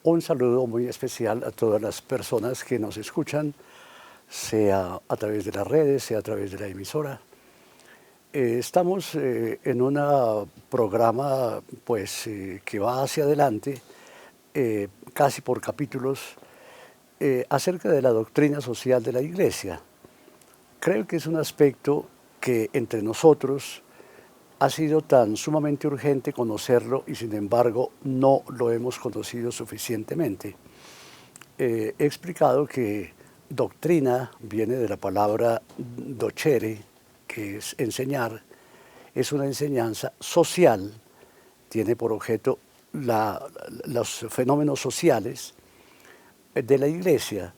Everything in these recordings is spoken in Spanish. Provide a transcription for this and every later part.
Un saludo muy especial a todas las personas que nos escuchan, sea a través de las redes, sea a través de la emisora. Estamos en un programa que va hacia adelante, casi por capítulos, acerca de la doctrina social de la Iglesia. Creo que es un aspecto que entre nosotros ha sido tan sumamente urgente conocerlo y sin embargo no lo hemos conocido suficientemente. He explicado que doctrina viene de la palabra docere, que es enseñar, es una enseñanza social, tiene por objeto los fenómenos sociales de la Iglesia,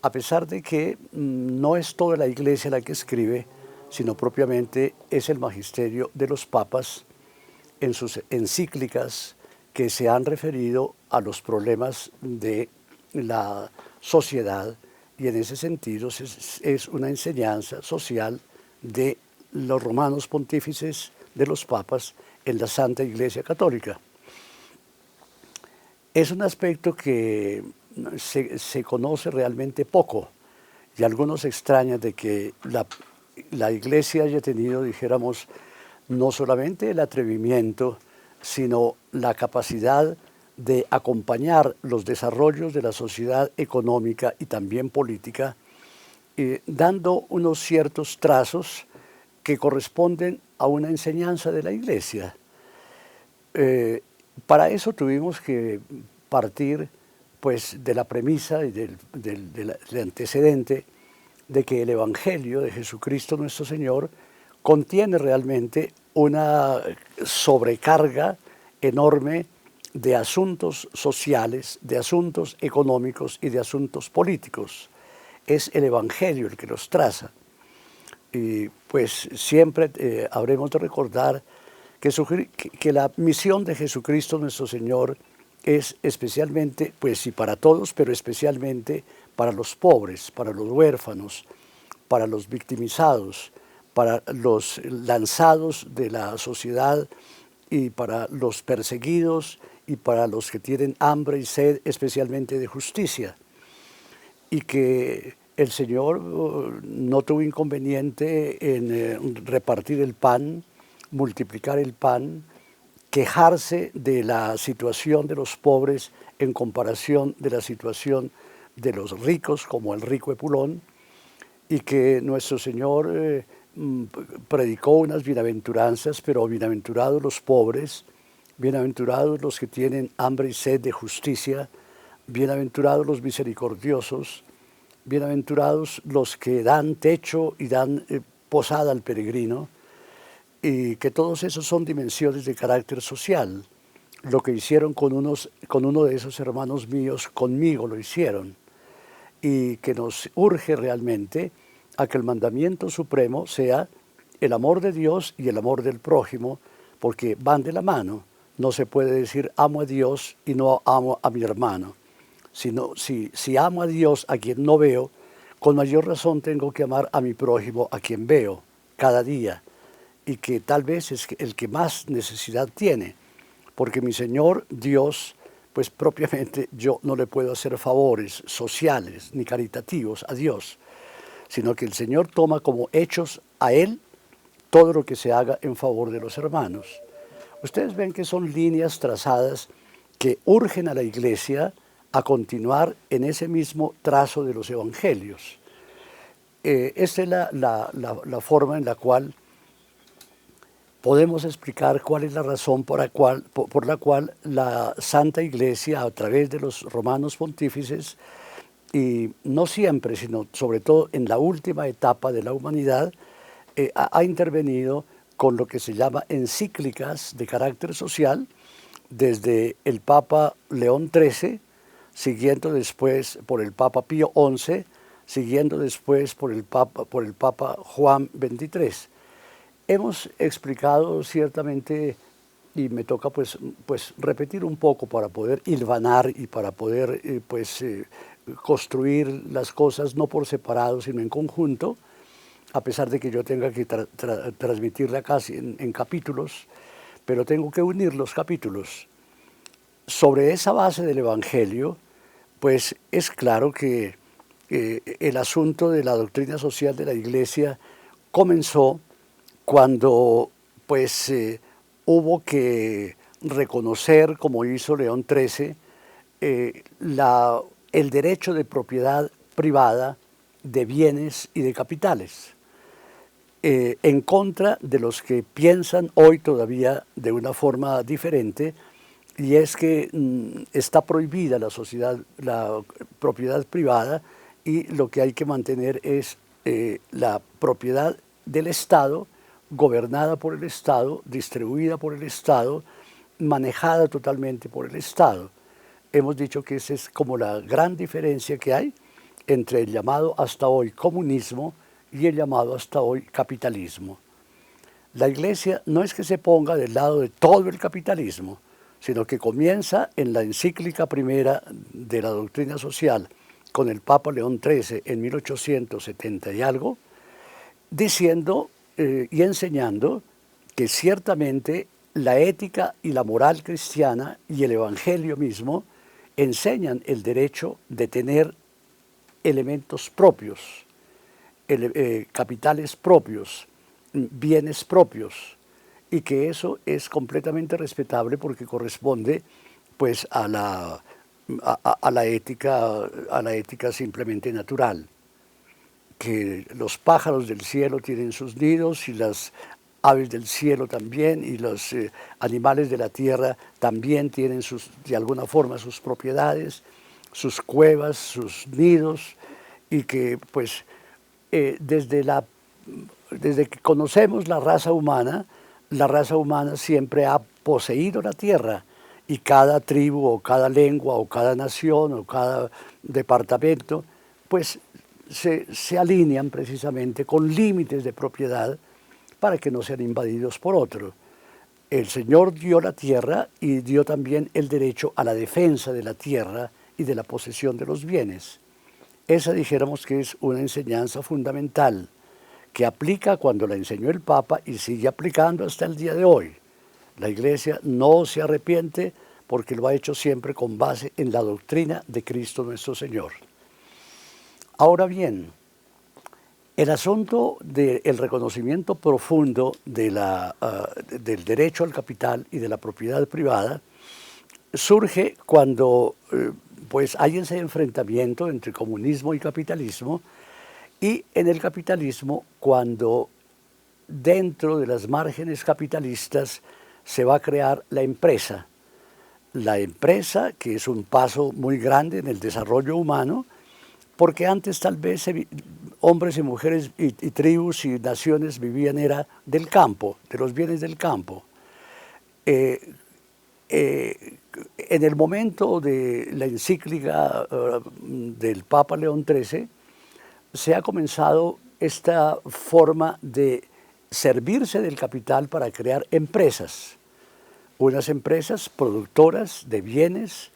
a pesar de que no es toda la Iglesia la que escribe, sino propiamente es el magisterio de los papas en sus encíclicas que se han referido a los problemas de la sociedad, y en ese sentido es una enseñanza social de los romanos pontífices, de los papas en la Santa Iglesia Católica. Es un aspecto que se conoce realmente poco, y algunos se extrañan de que la Iglesia haya tenido, dijéramos, no solamente el atrevimiento, sino la capacidad de acompañar los desarrollos de la sociedad económica y también política, dando unos ciertos trazos que corresponden a una enseñanza de la Iglesia. Para eso tuvimos que partir pues, de la premisa y del antecedente de que el Evangelio de Jesucristo nuestro Señor contiene realmente una sobrecarga enorme de asuntos sociales, de asuntos económicos y de asuntos políticos. Es el Evangelio el que los traza. Y pues siempre habremos de recordar que la misión de Jesucristo nuestro Señor es especialmente, pues sí para todos, pero especialmente para los pobres, para los huérfanos, para los victimizados, para los lanzados de la sociedad y para los perseguidos y para los que tienen hambre y sed, especialmente de justicia. Y que el Señor no tuvo inconveniente en repartir el pan, multiplicar el pan, quejarse de la situación de los pobres en comparación de la situación de los ricos, como el rico Epulón, y que nuestro Señor predicó unas bienaventuranzas, pero bienaventurados los pobres, bienaventurados los que tienen hambre y sed de justicia, bienaventurados los misericordiosos, bienaventurados los que dan techo y dan posada al peregrino, y que todos esos son dimensiones de carácter social. Lo que hicieron con uno de esos hermanos míos, conmigo lo hicieron, y que nos urge realmente a que el mandamiento supremo sea el amor de Dios y el amor del prójimo, porque van de la mano. No se puede decir amo a Dios y no amo a mi hermano. Si amo a Dios a quien no veo, con mayor razón tengo que amar a mi prójimo a quien veo cada día, y que tal vez es el que más necesidad tiene, porque mi Señor Dios, pues propiamente yo no le puedo hacer favores sociales ni caritativos a Dios, sino que el Señor toma como hechos a Él todo lo que se haga en favor de los hermanos. Ustedes ven que son líneas trazadas que urgen a la Iglesia a continuar en ese mismo trazo de los evangelios. Esta es la forma en la cual podemos explicar cuál es la razón por la cual la Santa Iglesia, a través de los romanos pontífices, y no siempre, sino sobre todo en la última etapa de la humanidad, ha intervenido con lo que se llama encíclicas de carácter social, desde el Papa León XIII, siguiendo después por el Papa Pío XI, siguiendo después por el Papa Juan XXIII. Hemos explicado ciertamente, y me toca pues repetir un poco para poder hilvanar y para poder construir las cosas no por separado, sino en conjunto, a pesar de que yo tenga que transmitirla casi en capítulos, pero tengo que unir los capítulos. sobre esa base del Evangelio, pues es claro que el asunto de la doctrina social de la Iglesia comenzó cuando pues hubo que reconocer, como hizo León XIII, el derecho de propiedad privada de bienes y de capitales, en contra de los que piensan hoy todavía de una forma diferente, y es que está prohibida la propiedad privada, y lo que hay que mantener es la propiedad del Estado, gobernada por el Estado, distribuida por el Estado, manejada totalmente por el Estado. Hemos dicho que esa es como la gran diferencia que hay entre el llamado hasta hoy comunismo y el llamado hasta hoy capitalismo. La Iglesia no es que se ponga del lado de todo el capitalismo, sino que comienza en la encíclica primera de la doctrina social con el Papa León XIII en 1870 y algo, diciendo y enseñando que ciertamente la ética y la moral cristiana y el Evangelio mismo enseñan el derecho de tener elementos propios, capitales propios, bienes propios, y que eso es completamente respetable porque corresponde pues a la ética simplemente natural, que los pájaros del cielo tienen sus nidos y las aves del cielo también, y los animales de la tierra también tienen de alguna forma sus propiedades, sus cuevas, sus nidos, y que pues desde que conocemos la raza humana siempre ha poseído la tierra, y cada tribu o cada lengua o cada nación o cada departamento pues se alinean precisamente con límites de propiedad para que no sean invadidos por otro. El Señor dio la tierra y dio también el derecho a la defensa de la tierra y de la posesión de los bienes. Esa dijéramos que es una enseñanza fundamental que aplica cuando la enseñó el Papa y sigue aplicando hasta el día de hoy. La Iglesia no se arrepiente porque lo ha hecho siempre con base en la doctrina de Cristo nuestro Señor. Ahora bien, el asunto del reconocimiento profundo del derecho al capital y de la propiedad privada surge cuando pues hay ese enfrentamiento entre comunismo y capitalismo, y en el capitalismo cuando dentro de las márgenes capitalistas se va a crear la empresa. La empresa, que es un paso muy grande en el desarrollo humano, porque antes tal vez hombres y mujeres y tribus y naciones vivían era del campo, de los bienes del campo. En el momento de la encíclica del Papa León XIII, se ha comenzado esta forma de servirse del capital para crear empresas, unas empresas productoras de bienes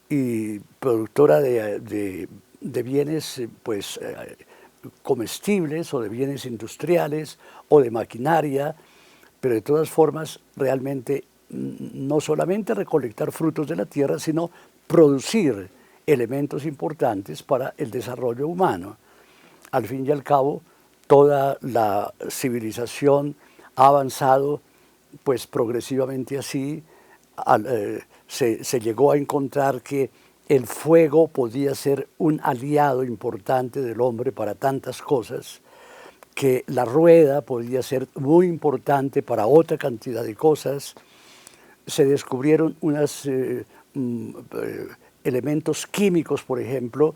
y productora de bienes pues, comestibles o de bienes industriales o de maquinaria, pero de todas formas realmente no solamente recolectar frutos de la tierra, sino producir elementos importantes para el desarrollo humano. Al fin y al cabo, toda la civilización ha avanzado pues progresivamente así. Se llegó a encontrar que el fuego podía ser un aliado importante del hombre para tantas cosas, que la rueda podía ser muy importante para otra cantidad de cosas. Se descubrieron unos elementos químicos, por ejemplo,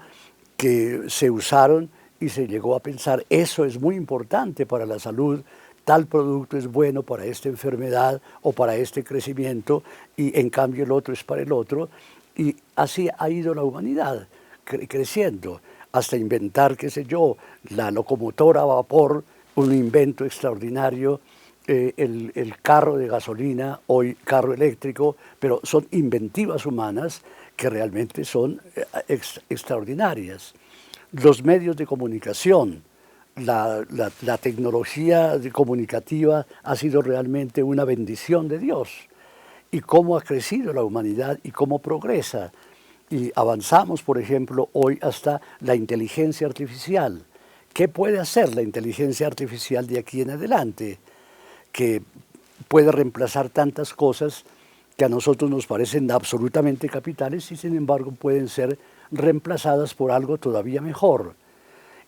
que se usaron y se llegó a pensar, eso es muy importante para la salud, tal producto es bueno para esta enfermedad o para este crecimiento, y en cambio el otro es para el otro. Y así ha ido la humanidad creciendo, hasta inventar, qué sé yo, la locomotora a vapor, un invento extraordinario, el carro de gasolina, hoy carro eléctrico, pero son inventivas humanas que realmente son extraordinarias. Los medios de comunicación, la tecnología comunicativa ha sido realmente una bendición de Dios. y cómo ha crecido la humanidad y cómo progresa. Y avanzamos, por ejemplo, hoy hasta la inteligencia artificial. ¿Qué puede hacer la inteligencia artificial de aquí en adelante? Que puede reemplazar tantas cosas que a nosotros nos parecen absolutamente capitales y sin embargo pueden ser reemplazadas por algo todavía mejor.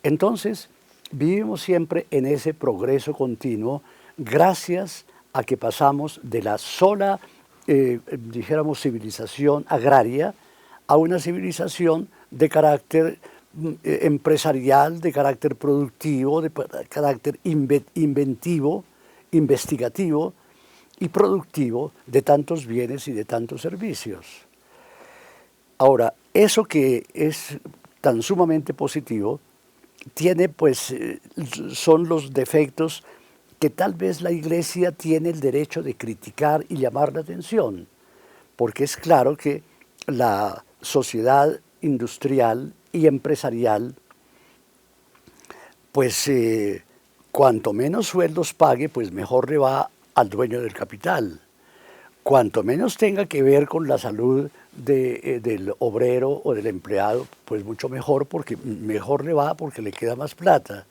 Entonces, vivimos siempre en ese progreso continuo gracias a que pasamos de la sola, dijéramos, civilización agraria a una civilización de carácter empresarial, de carácter productivo, de carácter inventivo, investigativo y productivo de tantos bienes y de tantos servicios. Ahora, eso que es tan sumamente positivo, tiene pues, son los defectos que tal vez la Iglesia tiene el derecho de criticar y llamar la atención, porque es claro que la sociedad industrial y empresarial, pues cuanto menos sueldos pague, pues mejor le va al dueño del capital. Cuanto menos tenga que ver con la salud del obrero o del empleado, pues mucho mejor, porque mejor le va porque le queda más plata.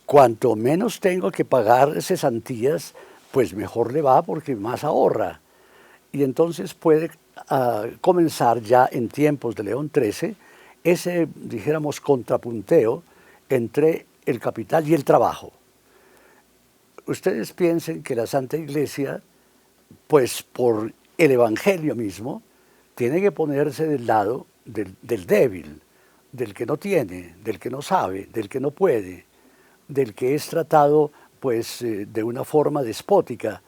Cuanto menos tengo que pagar cesantías, pues mejor le va porque más ahorra. Y entonces puede comenzar ya en tiempos de León XIII ese, dijéramos, contrapunteo entre el capital y el trabajo. Ustedes piensen que la Santa Iglesia, pues por el Evangelio mismo, tiene que ponerse del lado del débil, del que no tiene, del que no sabe, del que no puede, del que es tratado pues de una forma despótica,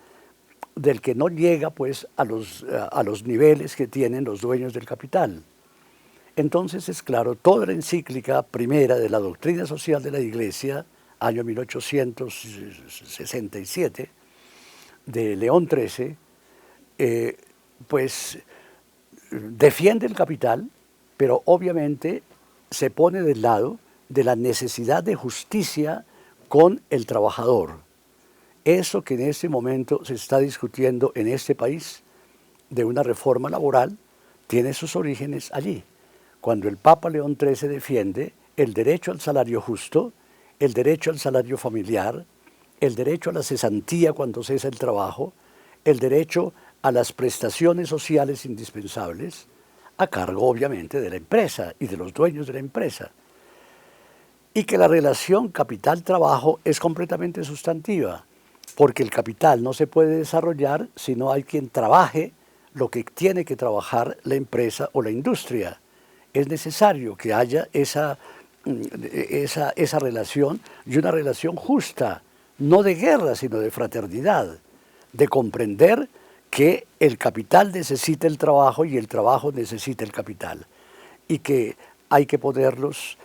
del que no llega pues a los niveles que tienen los dueños del capital. Entonces es claro, toda la encíclica primera de la doctrina social de la Iglesia, año 1867, de León XIII, pues defiende el capital, pero obviamente se pone del lado de la necesidad de justicia con el trabajador. Eso que en este momento se está discutiendo en este país de una reforma laboral tiene sus orígenes allí, cuando el Papa León XIII defiende el derecho al salario justo, el derecho al salario familiar, el derecho a la cesantía cuando cesa el trabajo, el derecho a las prestaciones sociales indispensables, a cargo obviamente de la empresa y de los dueños de la empresa. Y que la relación capital-trabajo es completamente sustantiva, porque el capital no se puede desarrollar si no hay quien trabaje lo que tiene que trabajar la empresa o la industria. Es necesario que haya esa relación y una relación justa, no de guerra, sino de fraternidad, de comprender que el capital necesita el trabajo y el trabajo necesita el capital, y que hay que ponerlos,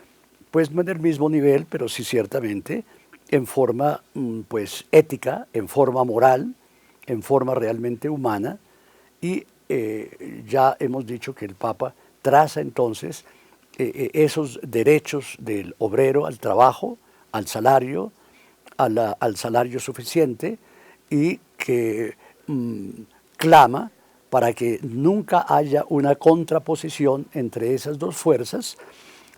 pues no en el mismo nivel, pero sí ciertamente en forma pues ética, en forma moral, en forma realmente humana, y ya hemos dicho que el Papa traza entonces esos derechos del obrero al trabajo, al salario suficiente, y que clama para que nunca haya una contraposición entre esas dos fuerzas,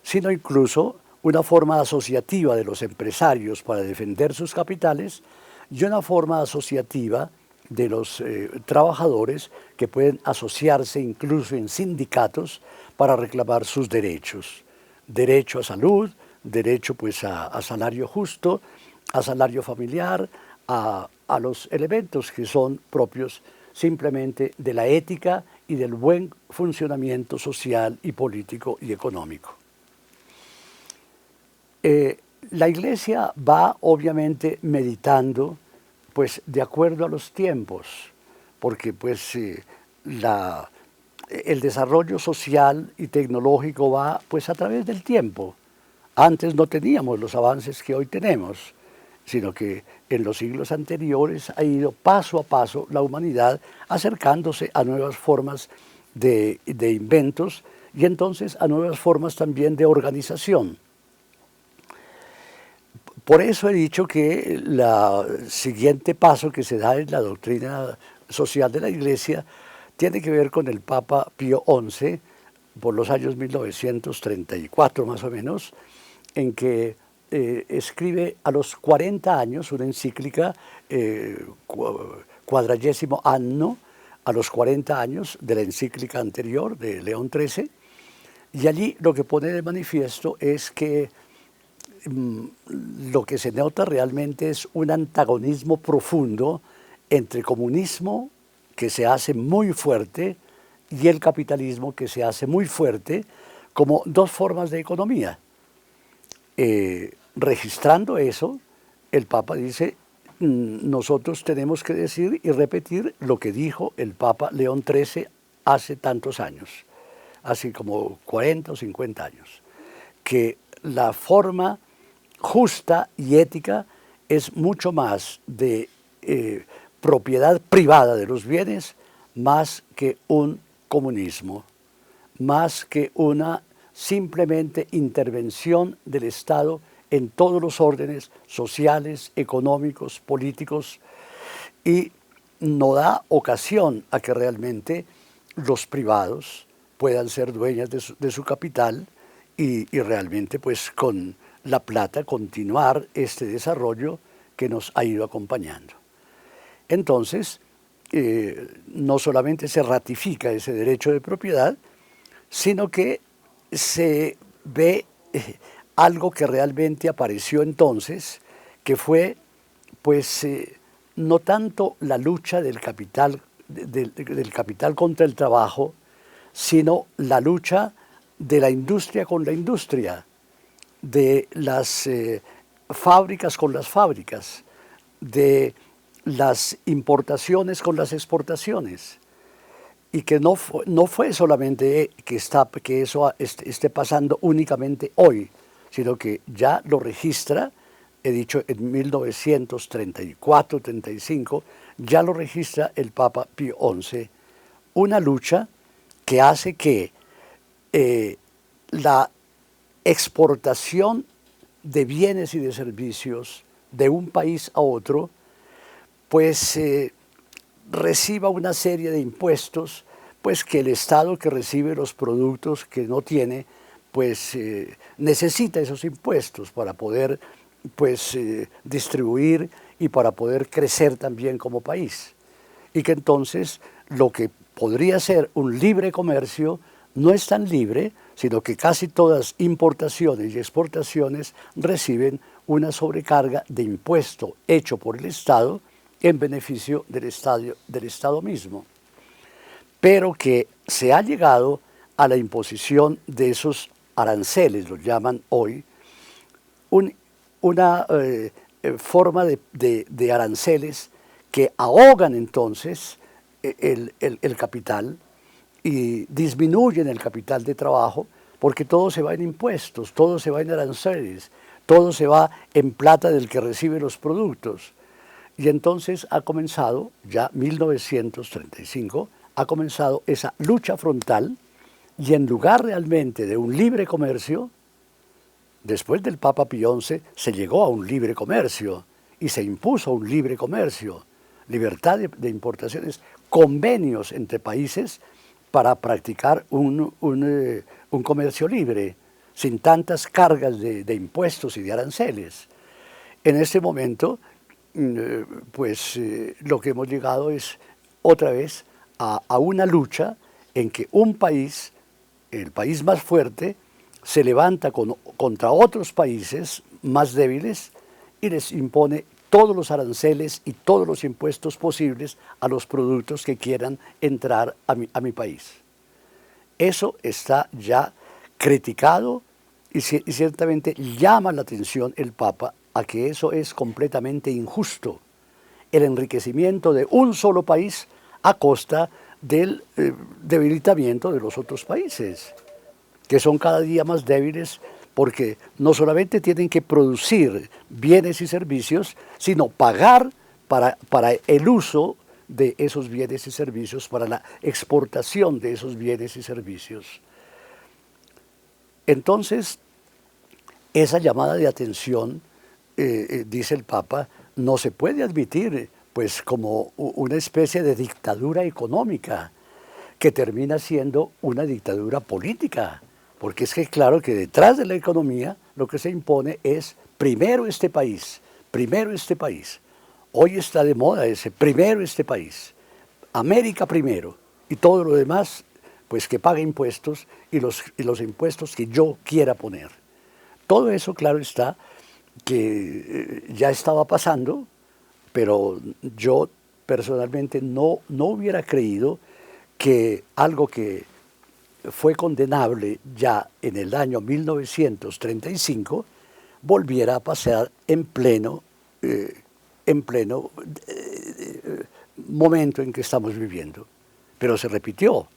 sino incluso una forma asociativa de los empresarios para defender sus capitales y una forma asociativa de los trabajadores que pueden asociarse incluso en sindicatos para reclamar sus derechos. Derecho a salud, derecho pues a salario justo, a salario familiar, a los elementos que son propios simplemente de la ética y del buen funcionamiento social y político y económico. La Iglesia va obviamente meditando pues de acuerdo a los tiempos, porque pues el desarrollo social y tecnológico va pues a través del tiempo. Antes no teníamos los avances que hoy tenemos, sino que en los siglos anteriores ha ido paso a paso la humanidad acercándose a nuevas formas de inventos y entonces a nuevas formas también de organización. Por eso he dicho que el siguiente paso que se da en la doctrina social de la Iglesia, tiene que ver con el Papa Pío XI, por los años 1934 más o menos, en que escribe a los 40 años una encíclica, Quadragesimo Anno, a los 40 años de la encíclica anterior de León XIII, y allí lo que pone de manifiesto es que lo que se nota realmente es un antagonismo profundo entre comunismo, que se hace muy fuerte, y el capitalismo, que se hace muy fuerte, como dos formas de economía. Registrando eso, el Papa dice, nosotros tenemos que decir y repetir lo que dijo el Papa León XIII hace tantos años, hace como 40 o 50 años, que la forma justa y ética es mucho más de propiedad privada de los bienes, más que un comunismo, más que una simplemente intervención del Estado en todos los órdenes sociales, económicos, políticos, y no da ocasión a que realmente los privados puedan ser dueños de su capital y realmente pues con la plata continuar este desarrollo que nos ha ido acompañando. Entonces, no solamente se ratifica ese derecho de propiedad, sino que se ve algo que realmente apareció entonces, que fue pues no tanto la lucha del capital contra el trabajo, sino la lucha de la industria con la industria, de las fábricas con las fábricas, de las importaciones con las exportaciones, y que no fue solamente que eso esté pasando únicamente hoy, sino que ya lo registra, he dicho en 1934-35, ya lo registra el Papa Pío XI, una lucha que hace que la exportación de bienes y de servicios de un país a otro, pues reciba una serie de impuestos, pues que el Estado que recibe los productos que no tiene, pues necesita esos impuestos para poder pues distribuir y para poder crecer también como país. Y que entonces lo que podría ser un libre comercio no es tan libre, sino que casi todas importaciones y exportaciones reciben una sobrecarga de impuesto hecho por el Estado en beneficio del Estado mismo. Pero que se ha llegado a la imposición de esos aranceles, los llaman hoy, una forma de aranceles que ahogan entonces el capital y disminuyen el capital de trabajo, porque todo se va en impuestos, todo se va en aranceles, todo se va en plata del que recibe los productos. Y entonces ha comenzado, ya 1935, ha comenzado esa lucha frontal, y en lugar realmente de un libre comercio, después del Papa Pío XI se llegó a un libre comercio y se impuso un libre comercio, libertad de importaciones, convenios entre países para practicar un comercio libre, sin tantas cargas de impuestos y de aranceles. En este momento, pues lo que hemos llegado es otra vez a una lucha en que un país, el país más fuerte, se levanta contra otros países más débiles y les impone todos los aranceles y todos los impuestos posibles a los productos que quieran entrar a mi país. Eso está ya criticado y ciertamente llama la atención el Papa a que eso es completamente injusto, el enriquecimiento de un solo país a costa del debilitamiento de los otros países, que son cada día más débiles porque no solamente tienen que producir bienes y servicios, sino pagar para el uso de esos bienes y servicios, para la exportación de esos bienes y servicios. Entonces, esa llamada de atención, dice el Papa, no se puede admitir pues como una especie de dictadura económica, que termina siendo una dictadura política, porque es que claro que detrás de la economía lo que se impone es primero este país, primero este país. Hoy está de moda ese, primero este país, América primero, y todo lo demás, pues que pague impuestos y los impuestos que yo quiera poner. Todo eso, claro está, que ya estaba pasando, pero yo personalmente no hubiera creído que algo que fue condenable ya en el año 1935 volviera a pasar en pleno momento en que estamos viviendo. Pero se repitió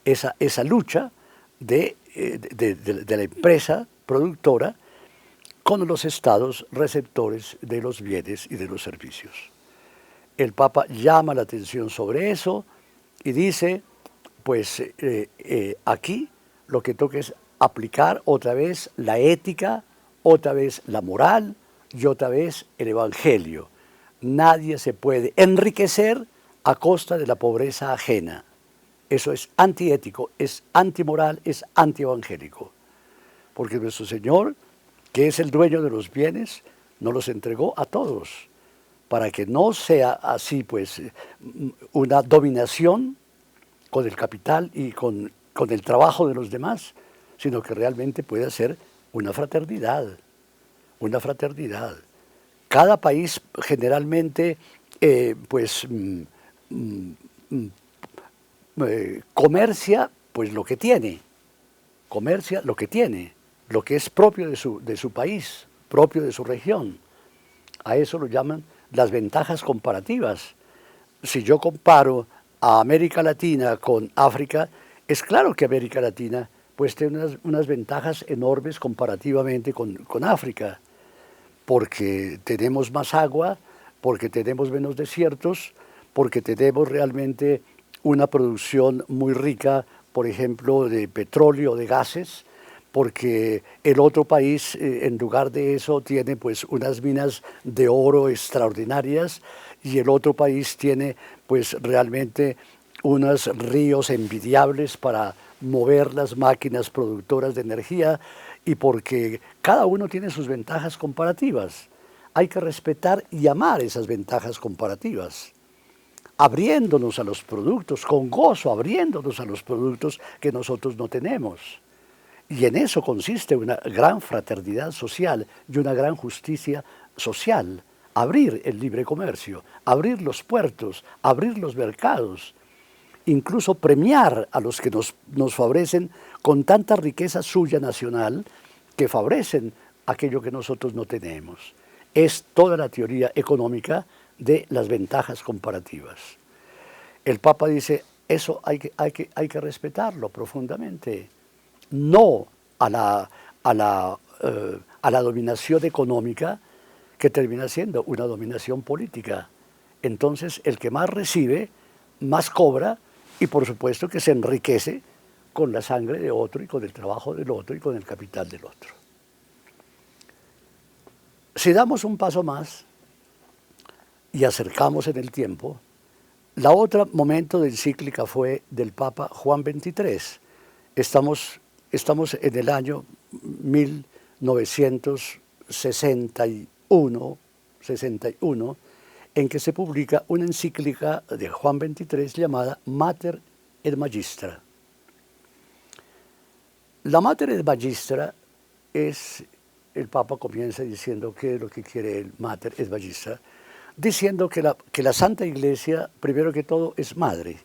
esa lucha de la empresa productora con los estados receptores de los bienes y de los servicios. El Papa llama la atención sobre eso y dice, pues aquí lo que toca es aplicar otra vez la ética, otra vez la moral y otra vez el Evangelio. Nadie se puede enriquecer a costa de la pobreza ajena. Eso es antiético, es antimoral, es antievangélico. Porque nuestro Señor, que es el dueño de los bienes, nos los entregó a todos, para que no sea así, pues, una dominación con el capital y con el trabajo de los demás, sino que realmente pueda ser una fraternidad, una fraternidad. Cada país generalmente, comercia pues lo que tiene, comercia lo que tiene, lo que es propio de su país, propio de su región. A eso lo llaman las ventajas comparativas. Si yo comparo a América Latina con África, es claro que América Latina pues tiene unas ventajas enormes comparativamente con África, porque tenemos más agua, porque tenemos menos desiertos, porque tenemos realmente una producción muy rica, por ejemplo, de petróleo, de gases, porque el otro país, en lugar de eso, tiene pues unas minas de oro extraordinarias y el otro país tiene pues realmente unos ríos envidiables para mover las máquinas productoras de energía y porque cada uno tiene sus ventajas comparativas. Hay que respetar y amar esas ventajas comparativas, abriéndonos a los productos, con gozo, abriéndonos a los productos que nosotros no tenemos. Y en eso consiste una gran fraternidad social y una gran justicia social. Abrir el libre comercio, abrir los puertos, abrir los mercados, incluso premiar a los que nos favorecen con tanta riqueza suya nacional que favorecen aquello que nosotros no tenemos. Es toda la teoría económica de las ventajas comparativas. El Papa dice, eso hay que respetarlo profundamente. No a la dominación económica que termina siendo una dominación política. Entonces, el que más recibe, más cobra y por supuesto que se enriquece con la sangre de otro y con el trabajo del otro y con el capital del otro. Si damos un paso más y acercamos en el tiempo, la otra momento de encíclica fue del Papa Juan XXIII. Estamos en el año 1961, en que se publica una encíclica de Juan XXIII llamada Mater et Magistra. La Mater et Magistra es, el Papa comienza diciendo qué es lo que quiere el Mater et Magistra, diciendo que la Santa Iglesia, primero que todo, es madre.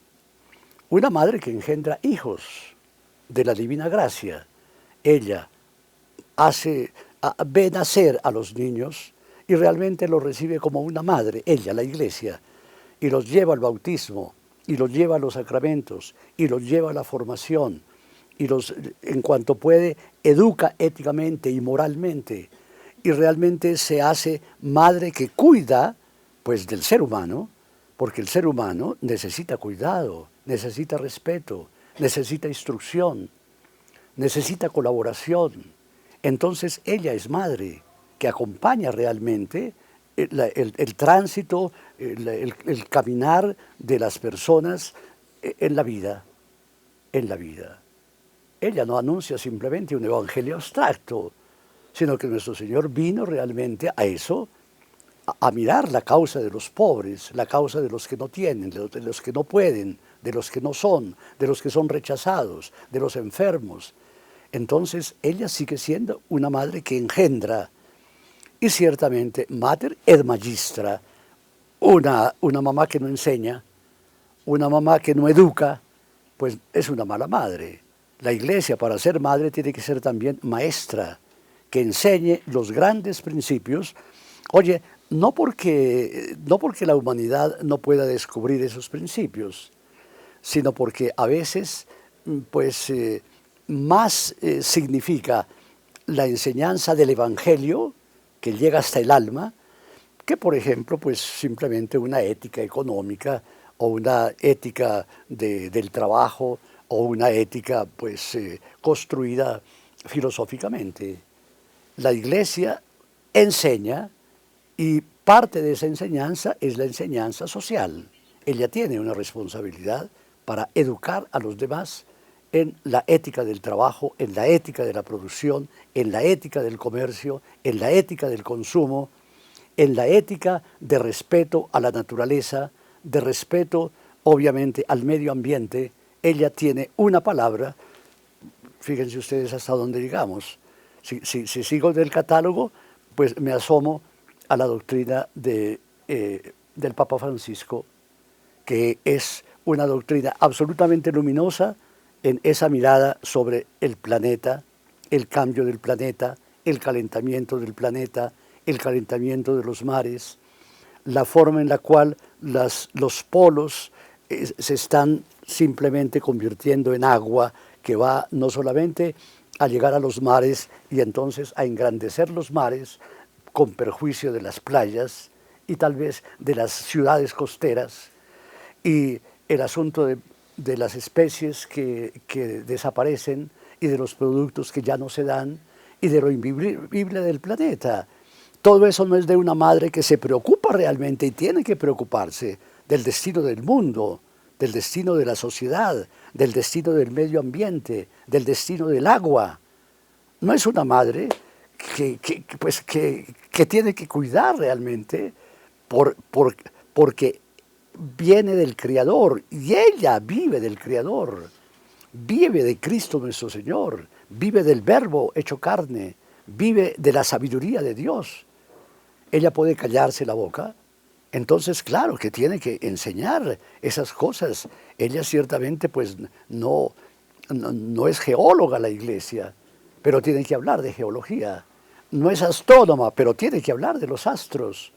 Una madre que engendra hijos de la divina gracia. Ella ve nacer a los niños y realmente los recibe como una madre, ella, la Iglesia, y los lleva al bautismo, y los lleva a los sacramentos, y los lleva a la formación, y en cuanto puede, educa éticamente y moralmente, y realmente se hace madre que cuida pues del ser humano, porque el ser humano necesita cuidado, necesita respeto, necesita instrucción, necesita colaboración. Entonces ella es madre que acompaña realmente el tránsito, el caminar de las personas en la vida. en la vida. Ella no anuncia simplemente un evangelio abstracto, sino que nuestro Señor vino realmente a eso, a mirar la causa de los pobres, la causa de los que no tienen, de los que no pueden, de los que no son, de los que son rechazados, de los enfermos. Entonces, ella sigue siendo una madre que engendra, y ciertamente, mater et magistra, una mamá que no enseña, una mamá que no educa, pues es una mala madre. La Iglesia, para ser madre, tiene que ser también maestra, que enseñe los grandes principios. Oye, no porque la humanidad no pueda descubrir esos principios, sino porque a veces, pues, más significa la enseñanza del Evangelio, que llega hasta el alma, que por ejemplo, pues simplemente una ética económica o una ética del trabajo o una ética pues construida filosóficamente. La Iglesia enseña y parte de esa enseñanza es la enseñanza social. Ella tiene una responsabilidad para educar a los demás en la ética del trabajo, en la ética de la producción, en la ética del comercio, en la ética del consumo, en la ética de respeto a la naturaleza, de respeto obviamente al medio ambiente. Ella tiene una palabra, fíjense ustedes hasta dónde llegamos. Si sigo del catálogo, pues me asomo a la doctrina del Papa Francisco, que es una doctrina absolutamente luminosa en esa mirada sobre el planeta, el cambio del planeta, el calentamiento del planeta, el calentamiento de los mares, la forma en la cual los polos se están simplemente convirtiendo en agua que va no solamente a llegar a los mares y entonces a engrandecer los mares con perjuicio de las playas y tal vez de las ciudades costeras, y el asunto de las especies que desaparecen y de los productos que ya no se dan y de lo invivible del planeta. Todo eso no es de una madre que se preocupa realmente y tiene que preocuparse del destino del mundo, del destino de la sociedad, del destino del medio ambiente, del destino del agua. No es una madre que tiene que cuidar realmente porque viene del Creador y ella vive del Creador, vive de Cristo nuestro Señor, vive del Verbo hecho carne, vive de la sabiduría de Dios. Ella puede callarse la boca, entonces claro que tiene que enseñar esas cosas. Ella ciertamente pues no es geóloga la Iglesia, pero tiene que hablar de geología. No es astrónoma, pero tiene que hablar de los astros.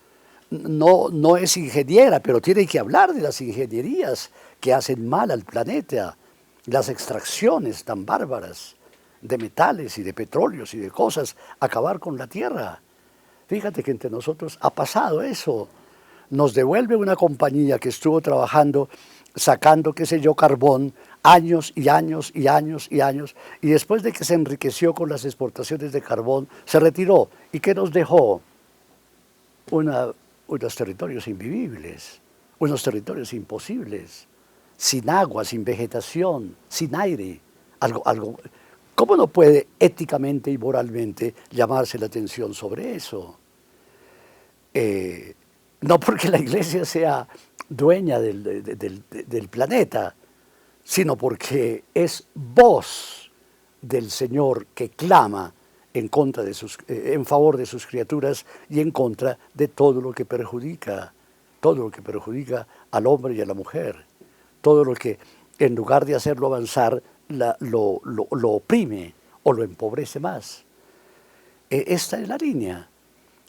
No es ingeniera, pero tiene que hablar de las ingenierías que hacen mal al planeta, las extracciones tan bárbaras de metales y de petróleos y de cosas, acabar con la tierra. Fíjate que entre nosotros ha pasado eso. Nos devuelve una compañía que estuvo trabajando, sacando, qué sé yo, carbón, años y años y años y años, y después de que se enriqueció con las exportaciones de carbón, se retiró. ¿Y qué nos dejó? Unos territorios invivibles, unos territorios imposibles, sin agua, sin vegetación, sin aire. ¿Cómo no puede éticamente y moralmente llamarse la atención sobre eso? No porque la Iglesia sea dueña del planeta, sino porque es voz del Señor que clama en favor de sus criaturas y en contra de todo lo que perjudica al hombre y a la mujer, todo lo que en lugar de hacerlo avanzar lo oprime o lo empobrece más. Esta es la línea.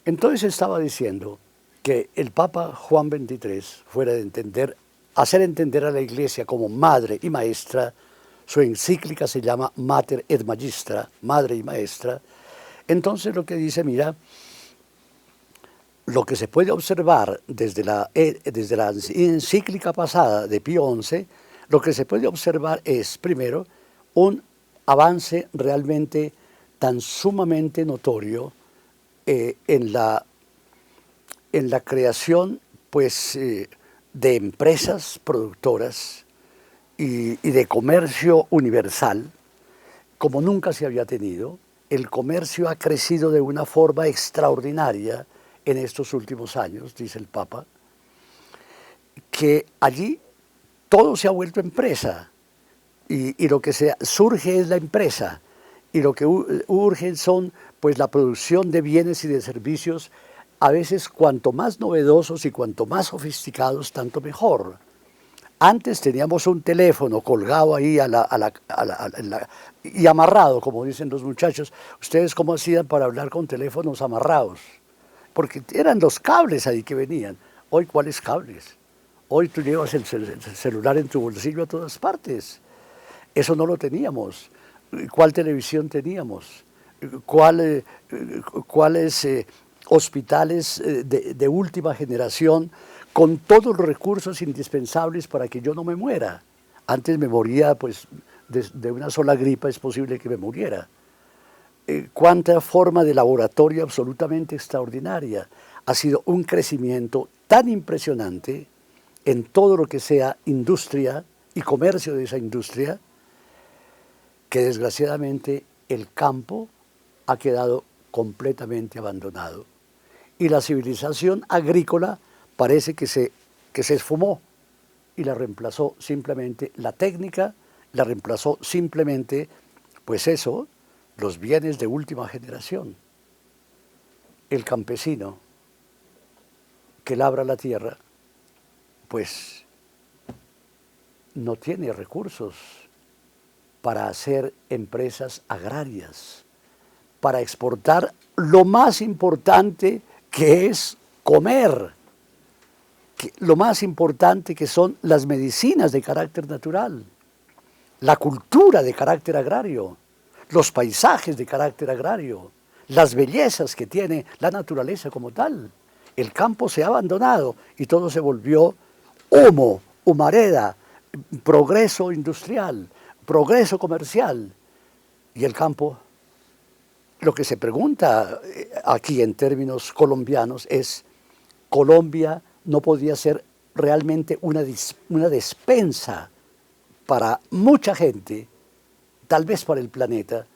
Entonces estaba diciendo que el Papa Juan XXIII fuera de hacer entender a la Iglesia como madre y maestra. Su encíclica se llama Mater et Magistra, madre y maestra. Entonces lo que dice, mira, lo que se puede observar desde la encíclica pasada de Pío XI, lo que se puede observar es, primero, un avance realmente tan sumamente notorio en la creación pues, de empresas productoras y de comercio universal como nunca se había tenido. El comercio ha crecido de una forma extraordinaria en estos últimos años, dice el Papa, que allí todo se ha vuelto empresa y lo que surge es la empresa y lo que urgen son pues la producción de bienes y de servicios, a veces cuanto más novedosos y cuanto más sofisticados, tanto mejor. Antes teníamos un teléfono colgado ahí y amarrado, como dicen los muchachos. ¿Ustedes cómo hacían para hablar con teléfonos amarrados? Porque eran los cables ahí que venían. Hoy, ¿cuáles cables? Hoy tú llevas el celular en tu bolsillo a todas partes. Eso no lo teníamos. ¿Cuál televisión teníamos? ¿Cuáles hospitales de última generación con todos los recursos indispensables para que yo no me muera? Antes me moría, pues, de una sola gripa es posible que me muriera. Cuánta forma de laboratorio absolutamente extraordinaria. Ha sido un crecimiento tan impresionante en todo lo que sea industria y comercio de esa industria, que desgraciadamente el campo ha quedado completamente abandonado. Y la civilización agrícola parece que se esfumó y la reemplazó simplemente la técnica, la reemplazó simplemente, pues eso, los bienes de última generación. El campesino que labra la tierra, pues no tiene recursos para hacer empresas agrarias, para exportar lo más importante que es comer, lo más importante que son las medicinas de carácter natural, la cultura de carácter agrario, los paisajes de carácter agrario, las bellezas que tiene la naturaleza como tal. El campo se ha abandonado y todo se volvió humo, humareda, progreso industrial, progreso comercial. Y el campo, lo que se pregunta aquí en términos colombianos es, Colombia no podía ser realmente una despensa para mucha gente, tal vez para el planeta,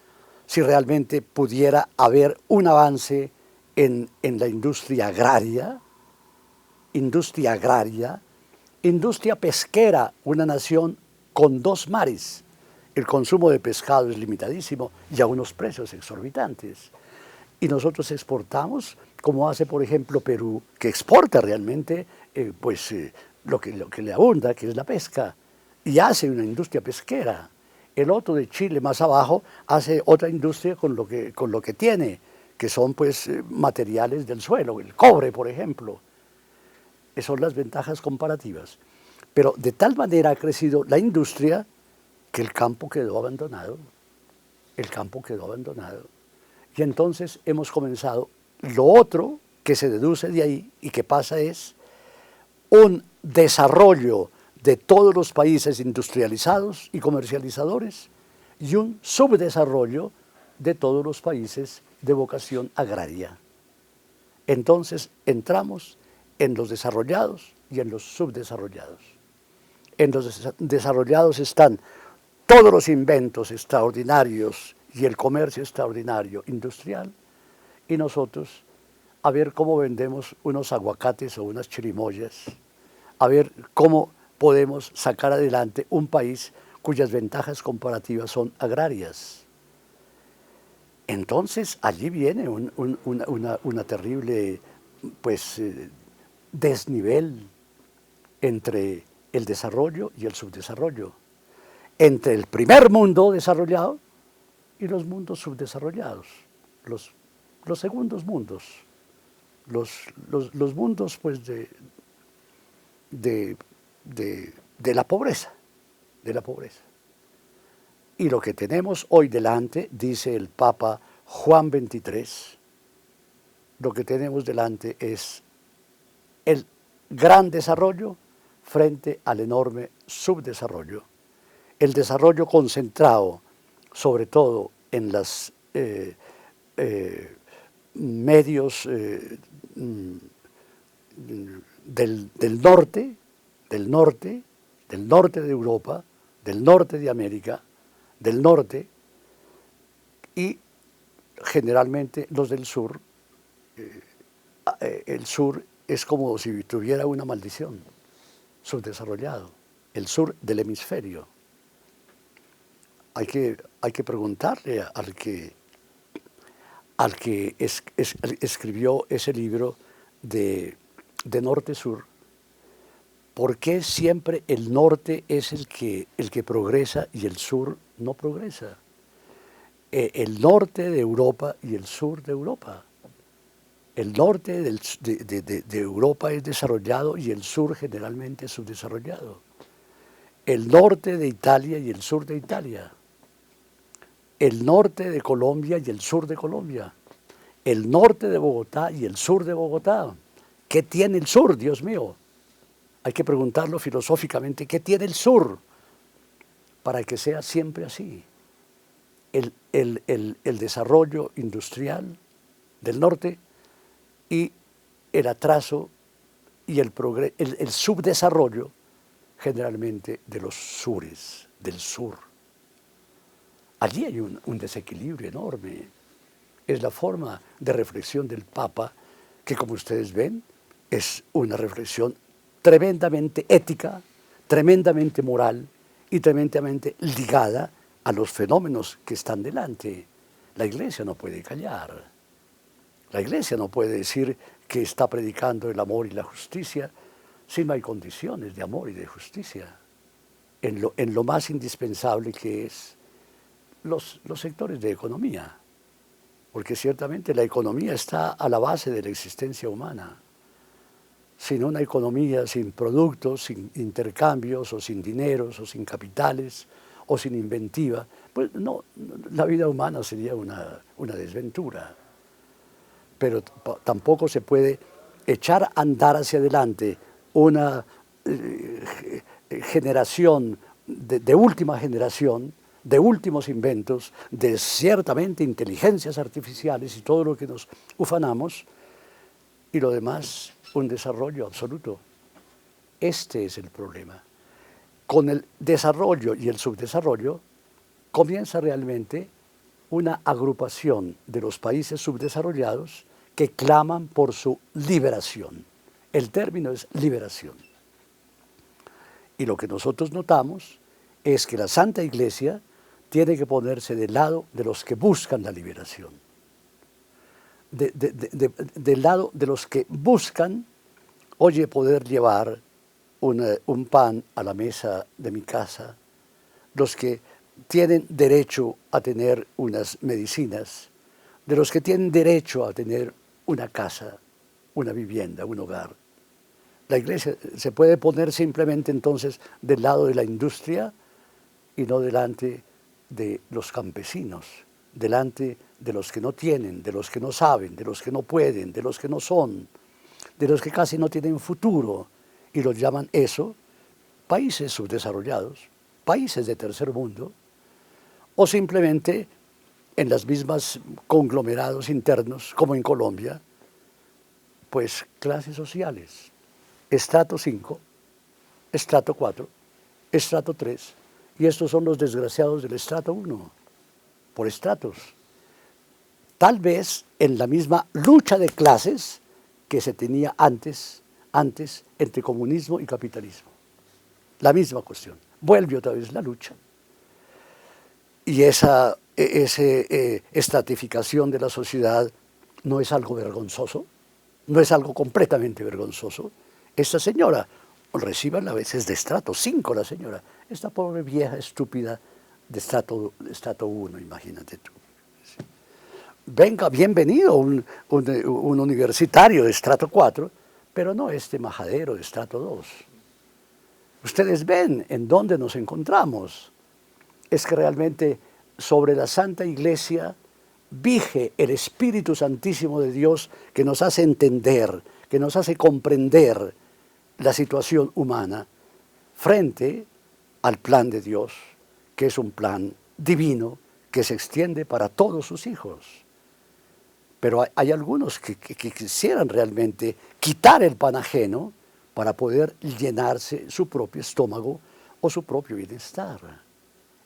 si realmente pudiera haber un avance en la industria agraria, industria pesquera, una nación con 2 mares. El consumo de pescado es limitadísimo y a unos precios exorbitantes. Y nosotros exportamos, como hace por ejemplo Perú, que exporta realmente lo que le abunda, que es la pesca, y hace una industria pesquera. El otro de Chile, más abajo, hace otra industria con lo que tiene, que son pues materiales del suelo, el cobre, por ejemplo. Esas son las ventajas comparativas. Pero de tal manera ha crecido la industria que el campo quedó abandonado. El campo quedó abandonado. Y entonces hemos comenzado. Lo otro que se deduce de ahí y que pasa es un desarrollo de todos los países industrializados y comercializadores y un subdesarrollo de todos los países de vocación agraria. Entonces entramos en los desarrollados y en los subdesarrollados. En los desarrollados están todos los inventos extraordinarios y el comercio extraordinario industrial, y nosotros a ver cómo vendemos unos aguacates o unas chirimoyas, a ver cómo podemos sacar adelante un país cuyas ventajas comparativas son agrarias. Entonces allí viene una terrible desnivel entre el desarrollo y el subdesarrollo, entre el primer mundo desarrollado y los mundos subdesarrollados, los segundos mundos, los mundos pues de la pobreza, Y lo que tenemos hoy delante, dice el Papa Juan XXIII, lo que tenemos delante es el gran desarrollo frente al enorme subdesarrollo. El desarrollo concentrado sobre todo en los medios del norte de Europa, del norte de América, del norte, y generalmente los del sur. El sur es como si tuviera una maldición, subdesarrollado, el sur del hemisferio. Hay que preguntarle al que escribió ese libro de Norte-Sur, ¿por qué siempre el norte es el que progresa y el sur no progresa? El norte de Europa y el sur de Europa. El norte de Europa es desarrollado y el sur generalmente es subdesarrollado. El norte de Italia y el sur de Italia. El norte de Colombia y el sur de Colombia. El norte de Bogotá y el sur de Bogotá. ¿Qué tiene el sur, Dios mío? Hay que preguntarlo filosóficamente, ¿qué tiene el sur? Para que sea siempre así. El desarrollo industrial del norte y el atraso y el subdesarrollo generalmente de los sures, del sur. Allí hay un desequilibrio enorme. Es la forma de reflexión del Papa, que como ustedes ven, es una reflexión tremendamente ética, tremendamente moral y tremendamente ligada a los fenómenos que están delante. La Iglesia no puede callar. La Iglesia no puede decir que está predicando el amor y la justicia si no hay condiciones de amor y de justicia en lo más indispensable que es los sectores de economía, porque ciertamente la economía está a la base de la existencia humana. Sin una economía, sin productos, sin intercambios, o sin dineros, o sin capitales, o sin inventiva, pues no, la vida humana sería una desventura. Pero tampoco se puede echar a andar hacia adelante una generación de última generación, de últimos inventos, de ciertamente inteligencias artificiales y todo lo que nos ufanamos, y lo demás un desarrollo absoluto. Este es el problema. Con el desarrollo y el subdesarrollo comienza realmente una agrupación de los países subdesarrollados que claman por su liberación. El término es liberación. Y lo que nosotros notamos es que la Santa Iglesia tiene que ponerse del lado de los que buscan la liberación. Del lado de los que buscan, oye, poder llevar un pan a la mesa de mi casa, los que tienen derecho a tener unas medicinas, de los que tienen derecho a tener una casa, una vivienda, un hogar. La Iglesia se puede poner simplemente entonces del lado de la industria y no delante de los campesinos, delante de los que no tienen, de los que no saben, de los que no pueden, de los que no son, de los que casi no tienen futuro, y los llaman eso países subdesarrollados, países de tercer mundo, o simplemente en las mismas conglomerados internos, como en Colombia, pues clases sociales, estrato 5, estrato 4, estrato 3, y estos son los desgraciados del estrato 1, por estratos. Tal vez en la misma lucha de clases que se tenía antes entre comunismo y capitalismo. La misma cuestión. Vuelve otra vez la lucha. Y esa estratificación de la sociedad no es algo vergonzoso, no es algo completamente vergonzoso. Esta señora, recíbanla a veces de estrato 5 la señora, esta pobre vieja estúpida de estrato 1, imagínate tú. Venga, bienvenido un universitario de estrato 4, pero no este majadero de estrato 2. Ustedes ven en dónde nos encontramos. Es que realmente sobre la Santa Iglesia vige el Espíritu Santísimo de Dios que nos hace entender, que nos hace comprender la situación humana frente al plan de Dios, que es un plan divino que se extiende para todos sus hijos. Pero hay algunos que quisieran realmente quitar el pan ajeno para poder llenarse su propio estómago o su propio bienestar.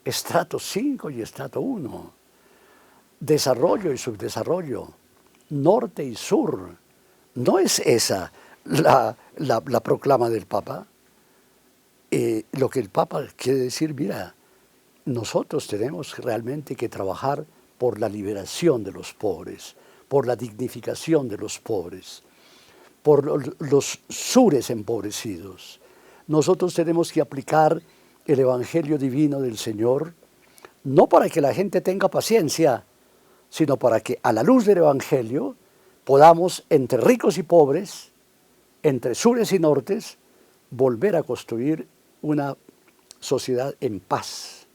Estrato 5 y estrato 1. Desarrollo y subdesarrollo. Norte y sur. ¿No es esa la proclama del Papa? Lo que el Papa quiere decir, mira, nosotros tenemos realmente que trabajar por la liberación de los pobres, por la dignificación de los pobres, por los sures empobrecidos. Nosotros tenemos que aplicar el Evangelio divino del Señor, no para que la gente tenga paciencia, sino para que a la luz del Evangelio podamos, entre ricos y pobres, entre sures y nortes, volver a construir una sociedad en paz.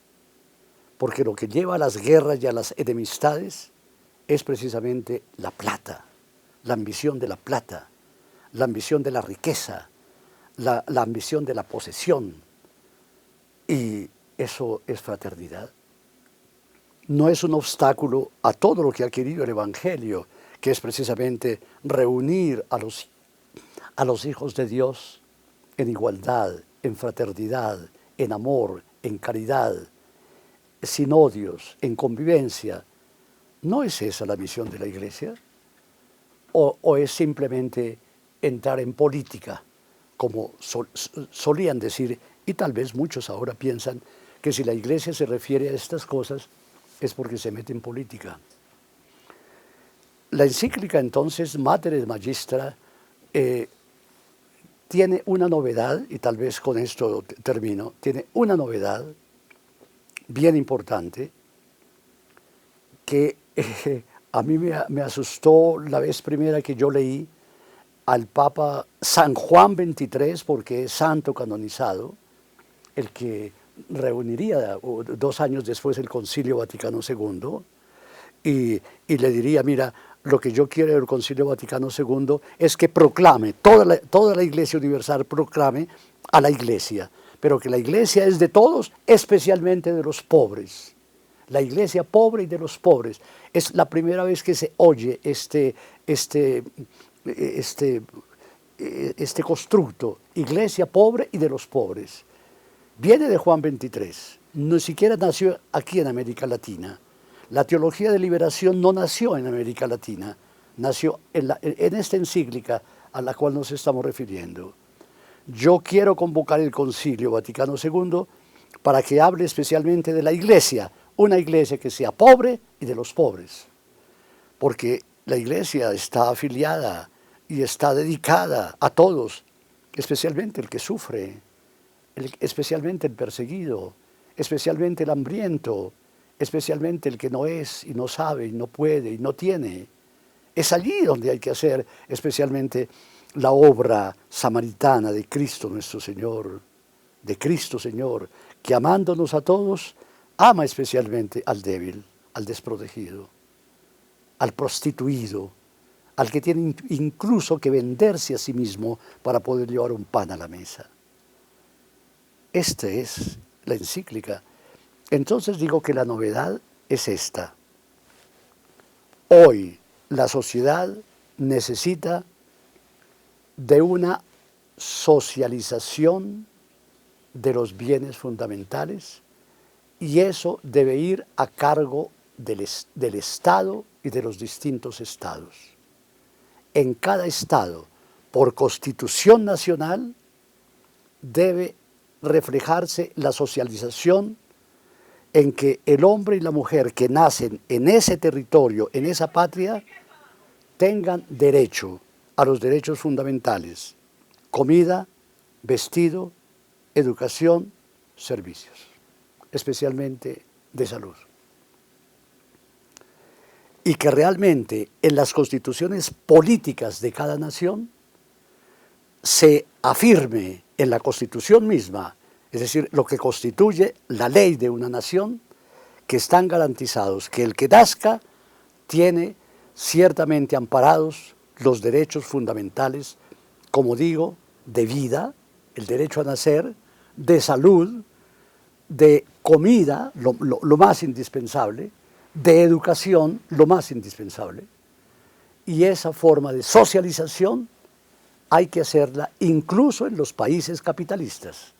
Porque lo que lleva a las guerras y a las enemistades es precisamente la plata, la ambición de la plata, la ambición de la riqueza, la ambición de la posesión. Y eso es fraternidad. No es un obstáculo a todo lo que ha querido el Evangelio, que es precisamente reunir a los hijos de Dios en igualdad, en fraternidad, en amor, en caridad, sin odios, en convivencia. ¿No es esa la misión de la Iglesia? ¿O es simplemente entrar en política, como solían decir, y tal vez muchos ahora piensan que si la Iglesia se refiere a estas cosas es porque se mete en política? La encíclica entonces, Mater et Magistra, tiene una novedad, y tal vez con esto termino, tiene una novedad bien importante que a mí me asustó la vez primera que yo leí al Papa San Juan XXIII, porque es santo canonizado, el que reuniría 2 años después el Concilio Vaticano II, y le diría, mira, lo que yo quiero del Concilio Vaticano II es que proclame, toda la Iglesia Universal proclame a la Iglesia, pero que la Iglesia es de todos, especialmente de los pobres. La Iglesia pobre y de los pobres. Es la primera vez que se oye este constructo, Iglesia pobre y de los pobres. Viene de Juan XXIII, ni siquiera nació aquí en América Latina. La teología de liberación no nació en América Latina, nació en esta encíclica a la cual nos estamos refiriendo. Yo quiero convocar el Concilio Vaticano II para que hable especialmente de la Iglesia, una Iglesia que sea pobre y de los pobres, porque la Iglesia está afiliada y está dedicada a todos, especialmente el que sufre, especialmente el perseguido, especialmente el hambriento, especialmente el que no es y no sabe y no puede y no tiene. Es allí donde hay que hacer especialmente la obra samaritana de Cristo nuestro Señor, de Cristo Señor, que amándonos a todos, ama especialmente al débil, al desprotegido, al prostituido, al que tiene incluso que venderse a sí mismo para poder llevar un pan a la mesa. Esta es la encíclica. Entonces digo que la novedad es esta. Hoy la sociedad necesita de una socialización de los bienes fundamentales, y eso debe ir a cargo del Estado y de los distintos estados. En cada estado, por Constitución Nacional, debe reflejarse la socialización en que el hombre y la mujer que nacen en ese territorio, en esa patria, tengan derecho a los derechos fundamentales: comida, vestido, educación, servicios, especialmente de salud. Y que realmente en las constituciones políticas de cada nación se afirme en la Constitución misma, es decir, lo que constituye la ley de una nación, que están garantizados que el que nazca tiene ciertamente amparados los derechos fundamentales, como digo, de vida, el derecho a nacer, de salud, de comida, lo más indispensable, de educación, lo más indispensable. Y esa forma de socialización hay que hacerla incluso en los países capitalistas,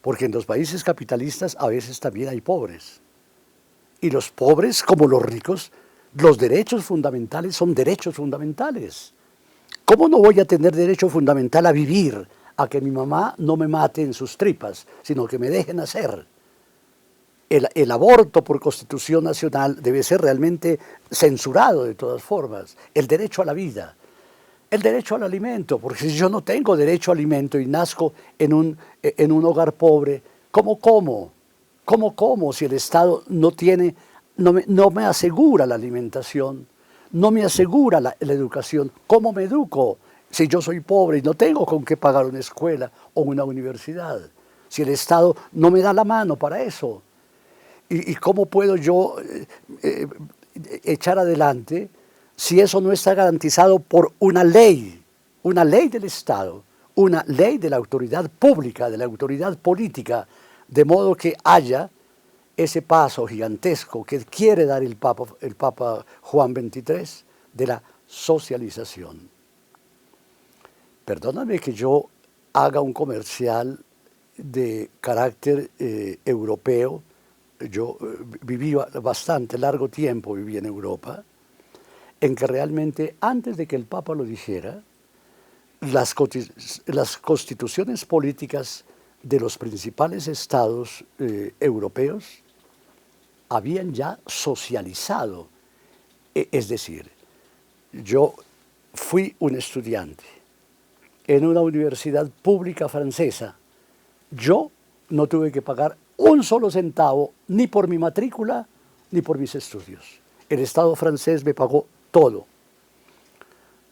porque en los países capitalistas a veces también hay pobres. Y los pobres, como los ricos, los derechos fundamentales son derechos fundamentales. ¿Cómo no voy a tener derecho fundamental a vivir, a que mi mamá no me mate en sus tripas, sino que me dejen hacer? El aborto por Constitución Nacional debe ser realmente censurado de todas formas. El derecho a la vida, el derecho al alimento, porque si yo no tengo derecho al alimento y nazco en un hogar pobre, ¿cómo como? ¿Cómo como si el Estado no me asegura la alimentación, no me asegura la educación? ¿Cómo me educo si yo soy pobre y no tengo con qué pagar una escuela o una universidad? Si el Estado no me da la mano para eso. ¿Y cómo puedo yo echar adelante si eso no está garantizado por una ley del Estado, una ley de la autoridad pública, de la autoridad política, de modo que haya ese paso gigantesco que quiere dar el Papa Juan XXIII de la socialización? Perdóname que yo haga un comercial de carácter europeo. Yo viví bastante largo tiempo, viví en Europa, en que realmente antes de que el Papa lo dijera, las constituciones políticas de los principales estados europeos habían ya socializado. Es decir, yo fui un estudiante en una universidad pública francesa. Yo no tuve que pagar un solo centavo, ni por mi matrícula, ni por mis estudios. El Estado francés me pagó todo.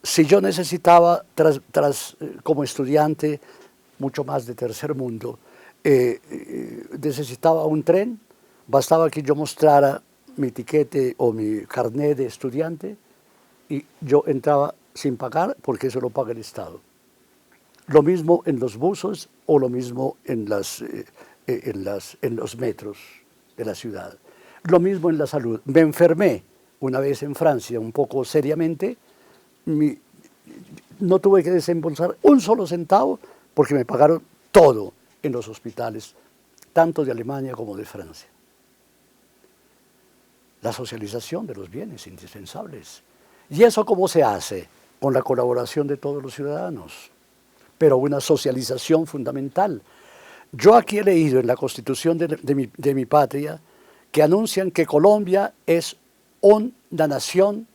Si yo necesitaba, como estudiante, mucho más de tercer mundo, necesitaba un tren, bastaba que yo mostrara mi tiquete o mi carnet de estudiante y yo entraba sin pagar porque eso lo paga el Estado. Lo mismo en los buses o lo mismo en los metros de la ciudad. Lo mismo en la salud. Me enfermé una vez en Francia un poco seriamente, no tuve que desembolsar un solo centavo porque me pagaron todo en los hospitales, tanto de Alemania como de Francia. La socialización de los bienes indispensables. ¿Y eso cómo se hace? Con la colaboración de todos los ciudadanos, pero una socialización fundamental. Yo aquí he leído en la Constitución de mi patria que anuncian que Colombia es una nación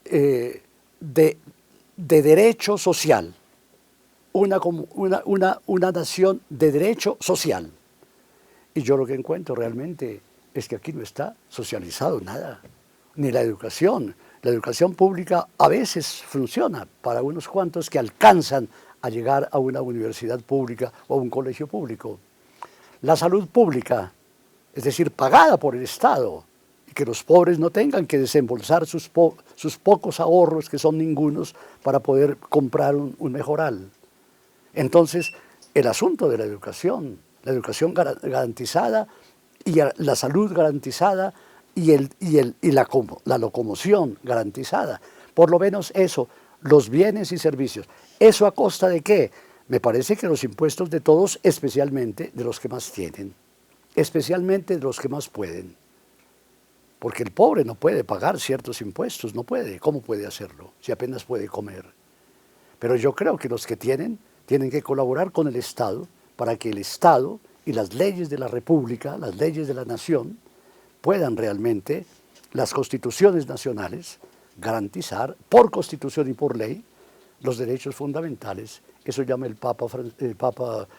de derecho social, una nación de derecho social. Y yo lo que encuentro realmente es que aquí no está socializado nada, ni la educación. La educación pública a veces funciona para unos cuantos que alcanzan a llegar a una universidad pública o a un colegio público. La salud pública, es decir, pagada por el Estado, y que los pobres no tengan que desembolsar sus pocos ahorros, que son ningunos, para poder comprar un mejoral. Entonces, el asunto de la educación garantizada y la salud garantizada y la locomoción garantizada. Por lo menos eso, los bienes y servicios. ¿Eso a costa de qué? Me parece que los impuestos de todos, especialmente de los que más tienen, especialmente de los que más pueden. Porque el pobre no puede pagar ciertos impuestos, no puede. ¿Cómo puede hacerlo si apenas puede comer? Pero yo creo que los que tienen que colaborar con el Estado para que el Estado y las leyes de la República, las leyes de la nación, puedan realmente, las constituciones nacionales, garantizar por constitución y por ley los derechos fundamentales. Eso llama el Papa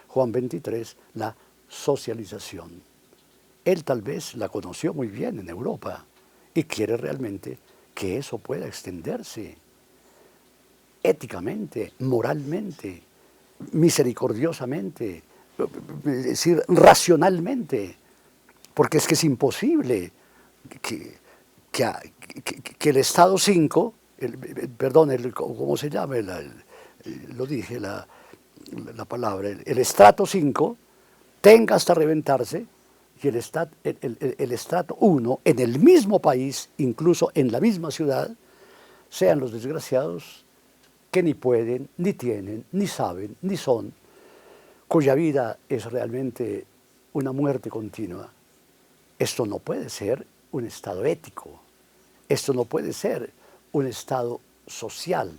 Juan XXIII la socialización. Él tal vez la conoció muy bien en Europa y quiere realmente que eso pueda extenderse éticamente, moralmente, misericordiosamente, es decir, racionalmente, porque es que es imposible que el Estado 5, ¿cómo se llama? Lo dije, la palabra, el estrato 5 tenga hasta reventarse y el estrato 1 en el mismo país, incluso en la misma ciudad, sean los desgraciados que ni pueden, ni tienen, ni saben, ni son, cuya vida es realmente una muerte continua. Esto no puede ser un Estado ético, esto no puede ser un Estado social,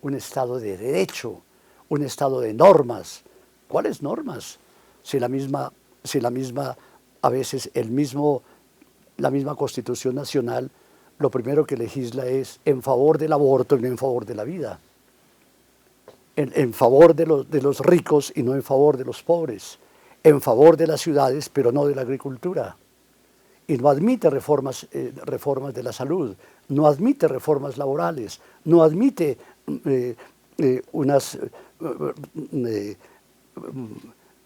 un Estado de derecho, un Estado de normas. ¿Cuáles normas? Si la misma, a veces la misma Constitución Nacional, lo primero que legisla es en favor del aborto y no en favor de la vida. En favor de los ricos y no en favor de los pobres. En favor de las ciudades, pero no de la agricultura. Y no admite reformas de la salud, no admite reformas laborales, no admite unas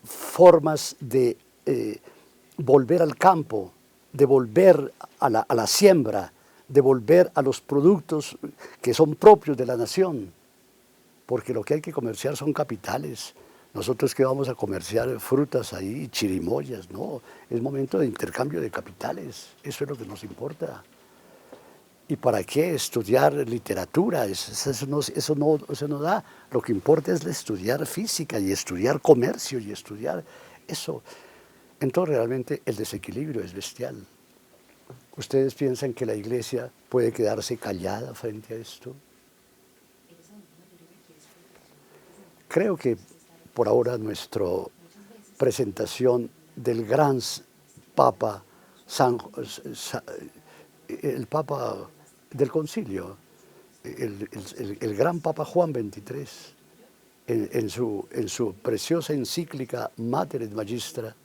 formas de volver al campo, de volver a la siembra, de volver a los productos que son propios de la nación, porque lo que hay que comerciar son capitales. Nosotros que vamos a comerciar frutas ahí, chirimoyas, no, es momento de intercambio de capitales, eso es lo que nos importa. ¿Y para qué estudiar literatura? Eso no da. Lo que importa es estudiar física y estudiar comercio y estudiar eso. Entonces realmente el desequilibrio es bestial. ¿Ustedes piensan que la Iglesia puede quedarse callada frente a esto? Creo que por ahora nuestra presentación del gran Papa, el Papa del Concilio, el gran Papa Juan XXIII, en su preciosa encíclica Mater et Magistra,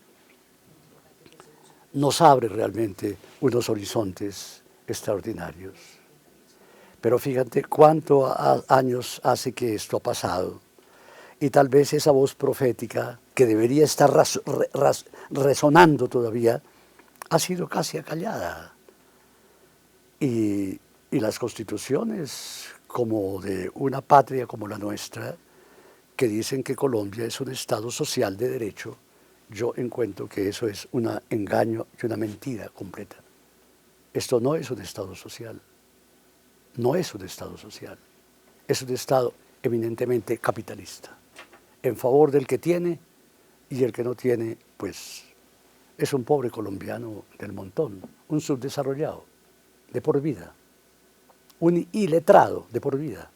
nos abre realmente unos horizontes extraordinarios. Pero fíjate cuántos años hace que esto ha pasado. Y tal vez esa voz profética, que debería estar resonando todavía, ha sido casi acallada. Y las constituciones como de una patria como la nuestra, que dicen que Colombia es un Estado social de derecho, yo encuentro que eso es un engaño y una mentira completa. Esto no es un Estado social, no es un Estado social, es un Estado eminentemente capitalista, en favor del que tiene, y el que no tiene, pues, es un pobre colombiano del montón, un subdesarrollado de por vida, un iletrado de por vida,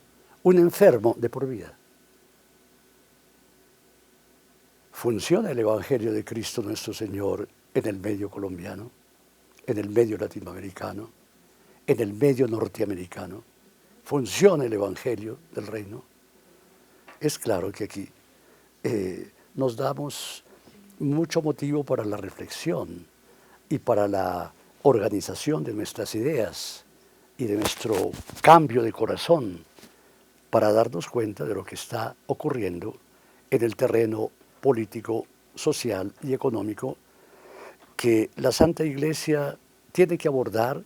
un enfermo de por vida. ¿Funciona el Evangelio de Cristo nuestro Señor en el medio colombiano, en el medio latinoamericano, en el medio norteamericano? ¿Funciona el Evangelio del Reino? Es claro que aquí nos damos mucho motivo para la reflexión y para la organización de nuestras ideas y de nuestro cambio de corazón para darnos cuenta de lo que está ocurriendo en el terreno político, social y económico que la Santa Iglesia tiene que abordar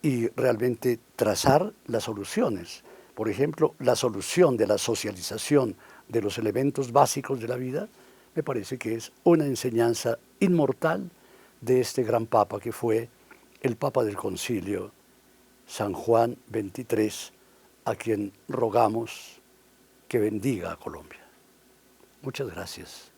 y realmente trazar las soluciones. Por ejemplo, la solución de la socialización de los elementos básicos de la vida, me parece que es una enseñanza inmortal de este gran Papa que fue el Papa del Concilio, San Juan XXIII, a quien rogamos que bendiga a Colombia. Muchas gracias.